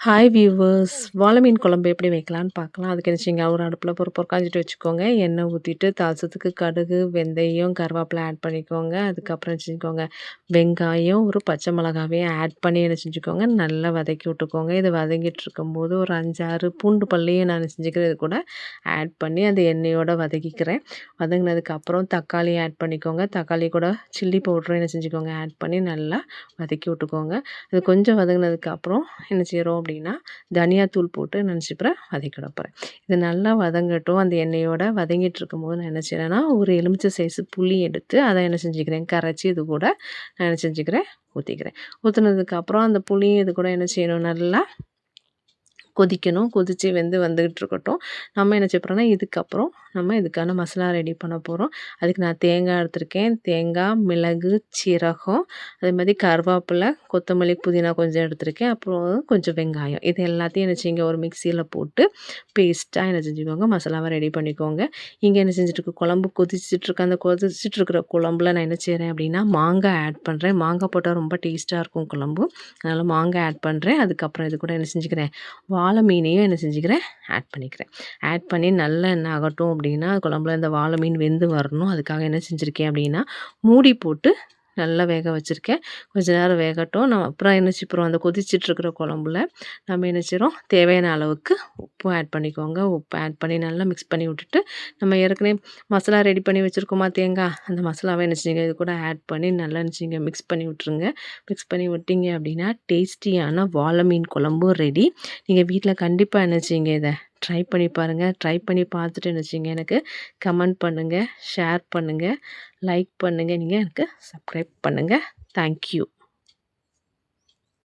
Hi viewers! வாழை மீன் குழம்பு எப்படி வைக்கலான்னு பார்க்கலாம். அதுக்கு என்ன செய்யுங்க, ஒரு அடுப்பில ஒரு காய்ஞ்சிட்டு வச்சுக்கோங்க. எண்ணெய் ஊற்றிட்டு தாளிச்சதுக்கு கடுகு, வெந்தயம், கருவேப்பிலை ஆட் பண்ணிக்கோங்க. அதுக்கப்புறம் செஞ்சுக்கோங்க வெங்காயம், ஒரு பச்சை மிளகாவையும் ஆட் பண்ணி என்ன செஞ்சுக்கோங்க, நல்லா வதக்கி விட்டுக்கோங்க. இது வதங்கிட்டு இருக்கும்போது ஒரு 5, 6 பூண்டு பல்லையும் நான் செஞ்சுக்கிறேன் இது கூட ஆட் பண்ணி அந்த எண்ணெயோட வதக்கிக்கிறேன். வதங்கினதுக்கப்புறம் தக்காளி ஆட் பண்ணிக்கோங்க. தக்காளி கூட சில்லி பவுடரும் என்ன செஞ்சுக்கோங்க ஆட் பண்ணி நல்லா வதக்கி விட்டுக்கோங்க. அது கொஞ்சம் வதங்கினதுக்கப்புறம் என்ன செய்கிறோம் அப்படின்னா, தனியாத்தூள் போட்டு நினச்சிப்பேன் வதக்கி விட போகிறேன். இது நல்லா வதங்கட்டும். அந்த எண்ணெயோட வதங்கிட்டு இருக்கும்போது நான் என்ன செய்கிறேன்னா, ஒரு எலுமிச்சை சைஸு புளி எடுத்து அதை என்ன செஞ்சுக்கிறேன், கரைச்சி இது கூட நான் என்ன செஞ்சுக்கிறேன், ஊற்றிக்கிறேன். ஊற்றுனதுக்கப்புறம் அந்த புளி இது கூட என்ன செய்யணும், நல்லா கொதிக்கணும். கொதித்து வெந்து வந்துகிட்டு இருக்கட்டும். நம்ம என்ன செய்ய போகிறோம்னா, இதுக்கப்புறம் நம்ம இதுக்கான மசாலா ரெடி பண்ண போகிறோம். அதுக்கு நான் தேங்காய் எடுத்திருக்கேன். தேங்காய், மிளகு, சீரகம், அதேமாதிரி கருவேப்பிலை, கொத்தமல்லி, புதினா கொஞ்சம் எடுத்திருக்கேன். அப்புறம் கொஞ்சம் வெங்காயம். இது எல்லாத்தையும் என்ன செய்யுங்க, ஒரு மிக்சியில் போட்டு பேஸ்ட்டாக என்ன செஞ்சுக்கோங்க, மசாலாவை ரெடி பண்ணிக்கோங்க. இங்கே என்ன செஞ்சுட்ருக்கு, குழம்பு கொதிச்சிட்ருக்கு. அந்த கொதிச்சிட்ருக்கிற குழம்புல நான் என்ன செய்கிறேன் அப்படின்னா, மாங்காய் ஆட் பண்ணுறேன். மாங்காய் போட்டால் ரொம்ப டேஸ்ட்டாக இருக்கும் குழம்பு. அதனால் மாங்காய் ஆட் பண்ணுறேன். அதுக்கப்புறம் இது கூட என்ன செஞ்சுக்கிறேன், வாழை மீனையும் என்ன செஞ்சுக்கிறேன், ஆட் பண்ணிக்கிறேன். ஆட் பண்ணி நல்லா என்ன ஆகட்டும் அப்படின்னா, குழம்புல இந்த வாழை மீன் வெந்து வரணும். அதுக்காக என்ன செஞ்சுருக்கேன் அப்படின்னா, மூடி போட்டு நல்லா வேக வச்சுருக்கேன். கொஞ்ச நேரம் வேகட்டும். நம்ம அப்புறம் என்ன செய்றோம், அந்த கொதிச்சிட்ருக்கிற குழம்புல நம்ம என்ன செய்கிறோம், தேவையான அளவுக்கு உப்பு ஆட் பண்ணிக்கோங்க. உப்பு ஆட் பண்ணி நல்லா மிக்ஸ் பண்ணி விட்டுட்டு, நம்ம ஏற்கனவே மசாலா ரெடி பண்ணி வச்சுருக்கோமா தேங்காய், அந்த மசாலாவை என்ன செய்யுங்க, இது கூட ஆட் பண்ணி நல்லா என்ன செய்யுங்க, மிக்ஸ் பண்ணி விட்டுருங்க. மிக்ஸ் பண்ணி விட்டீங்க அப்படின்னா, டேஸ்டியான வாழை மீன் குழம்பும் ரெடி. நீங்கள் வீட்டில் கண்டிப்பாக என்ன செய்யுங்க, இதை ட்ரை பண்ணி பாருங்கள். ட்ரை பண்ணி பார்த்துட்டு என்ன செய்யுங்க, எனக்கு கமெண்ட் பண்ணுங்கள், ஷேர் பண்ணுங்கள், லைக் பண்ணுங்கள். நீங்கள் எனக்கு சப்ஸ்கிரைப் பண்ணுங்கள். தேங்க்யூ.